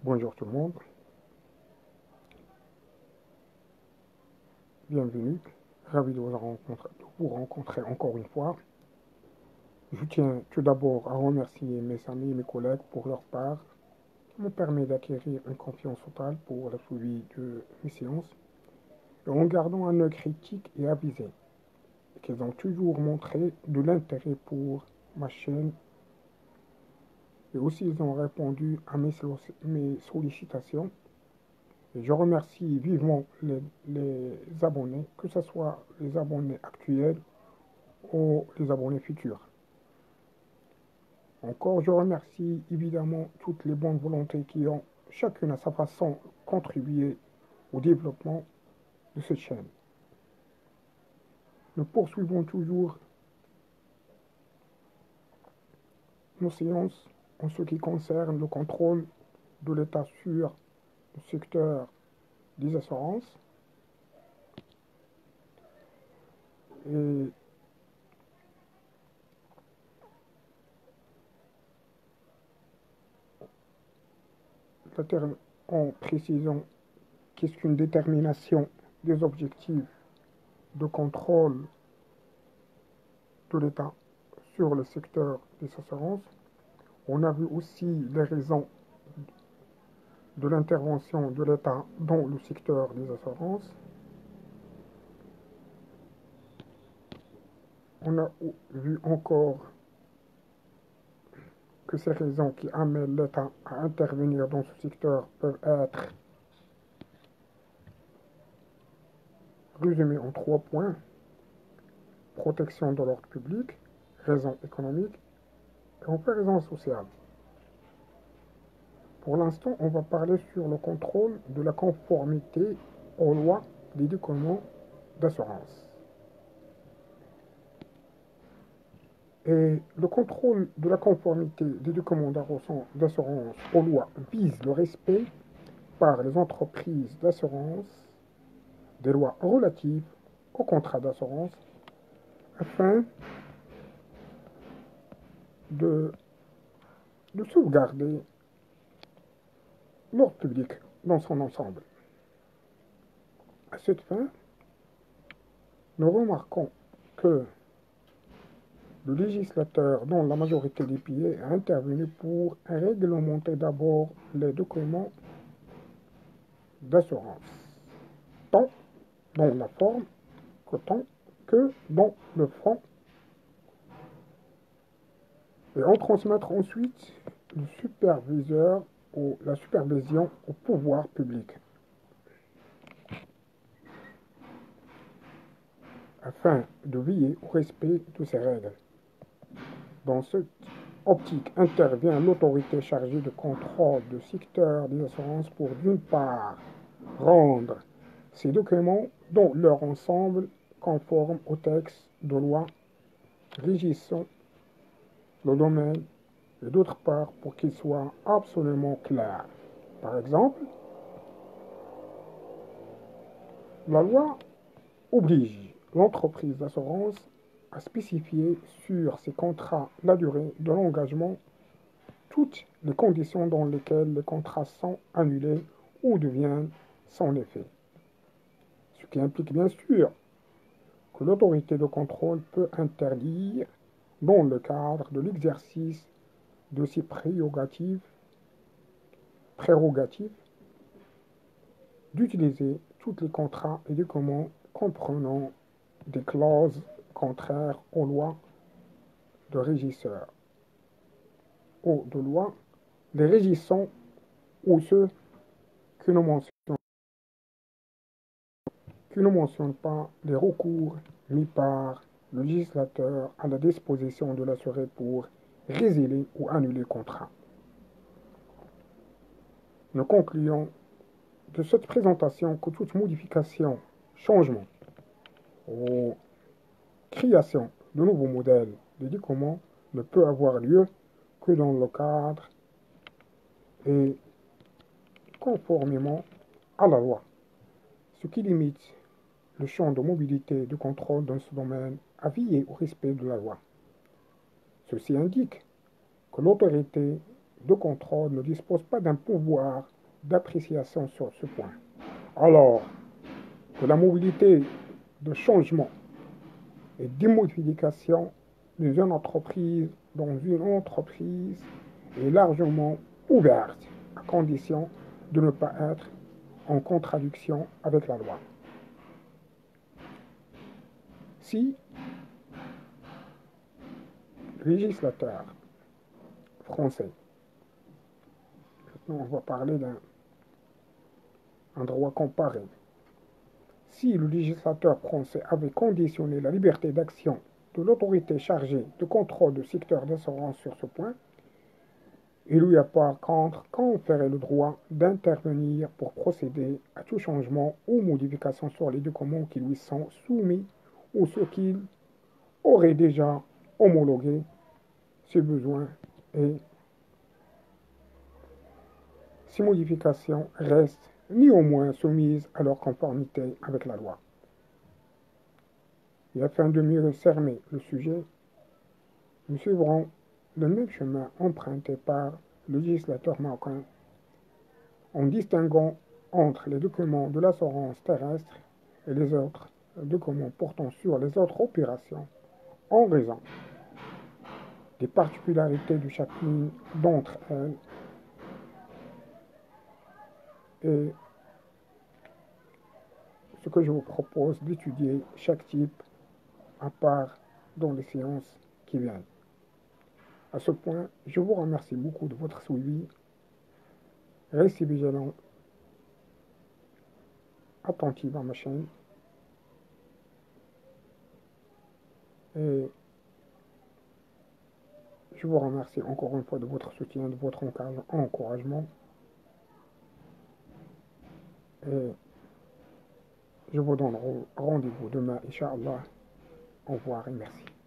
Bonjour tout le monde, bienvenue, ravi de vous rencontrer encore une fois. Je tiens tout d'abord à remercier mes amis et mes collègues pour leur part qui me permet d'acquérir une confiance totale pour le suivi de mes séances et en gardant un œil critique et avisé, et qu'ils ont toujours montré de l'intérêt pour ma chaîne et aussi ils ont répondu à mes sollicitations. Et je remercie vivement les abonnés, que ce soit les abonnés actuels ou les abonnés futurs. Encore, je remercie évidemment toutes les bonnes volontés qui ont, chacune à sa façon, contribué au développement de cette chaîne. Nous poursuivons toujours nos séances en ce qui concerne le contrôle de l'État sur le secteur des assurances. Et en précisant qu'est-ce qu'une détermination des objectifs de contrôle de l'État sur le secteur des assurances. On a vu aussi les raisons de l'intervention de l'État dans le secteur des assurances. On a vu encore que ces raisons qui amènent l'État à intervenir dans ce secteur peuvent être résumées en 3 points: protection de l'ordre public, raison économique et enfin raison sociale. Pour l'instant, on va parler sur le contrôle de la conformité aux lois des documents d'assurance. Et le contrôle de la conformité des documents d'assurance aux lois vise le respect par les entreprises d'assurance des lois relatives aux contrats d'assurance afin de, de sauvegarder l'ordre public dans son ensemble. À cette fin, nous remarquons que le législateur, dans la majorité des pays, a intervenu pour réglementer d'abord les documents d'assurance, tant dans la forme que dans le fond, et en transmettre ensuite le superviseur ou la supervision au pouvoir public, afin de veiller au respect de ces règles. Dans cette optique intervient l'autorité chargée de contrôle du secteur des assurances pour, d'une part, rendre ces documents dans leur ensemble conformes au texte de loi régissant le domaine et d'autre part pour qu'ils soient absolument clairs. Par exemple, la loi oblige l'entreprise d'assurance à spécifier sur ses contrats la durée de l'engagement, toutes les conditions dans lesquelles les contrats sont annulés ou deviennent sans effet. Ce qui implique bien sûr que l'autorité de contrôle peut interdire, dans le cadre de l'exercice de ses prérogatives, d'utiliser tous les contrats et documents comprenant des clauses contraires aux lois de régisseur ou de loi les régissant ou ceux qui ne mentionnent pas les recours mis par le législateur à la disposition de l'assuré pour résilier ou annuler le contrat. Nous concluons de cette présentation que toute modification, changement ou création de nouveaux modèles de documents ne peut avoir lieu que dans le cadre et conformément à la loi, ce qui limite le champ de mobilité et de contrôle dans ce domaine à veiller au respect de la loi. Ceci indique que l'autorité de contrôle ne dispose pas d'un pouvoir d'appréciation sur ce point. Alors que la mobilité de changement et d'immodification d'une entreprise dans une entreprise est largement ouverte, à condition de ne pas être en contradiction avec la loi. Si le législateur français, maintenant on va parler d'un droit comparé, si le législateur français avait conditionné la liberté d'action de l'autorité chargée de contrôle du secteur d'assurance sur ce point, il lui a par contre conféré le droit d'intervenir pour procéder à tout changement ou modification sur les documents qui lui sont soumis ou ceux qu'il aurait déjà homologués si besoin, et ces modifications restent néanmoins soumises à leur conformité avec la loi. Et afin de mieux cerner le sujet, nous suivrons le même chemin emprunté par le législateur marocain en distinguant entre les documents de l'assurance terrestre et les autres documents portant sur les autres opérations en raison des particularités de chacune d'entre elles et ce que je vous propose d'étudier chaque type à part dans les séances qui viennent. À ce point, je vous remercie beaucoup de votre suivi. Restez vigilants, attentifs à ma chaîne et je vous remercie encore une fois de votre soutien, de votre encouragement et je vous donne rendez-vous demain, Inch'Allah. Au revoir et merci.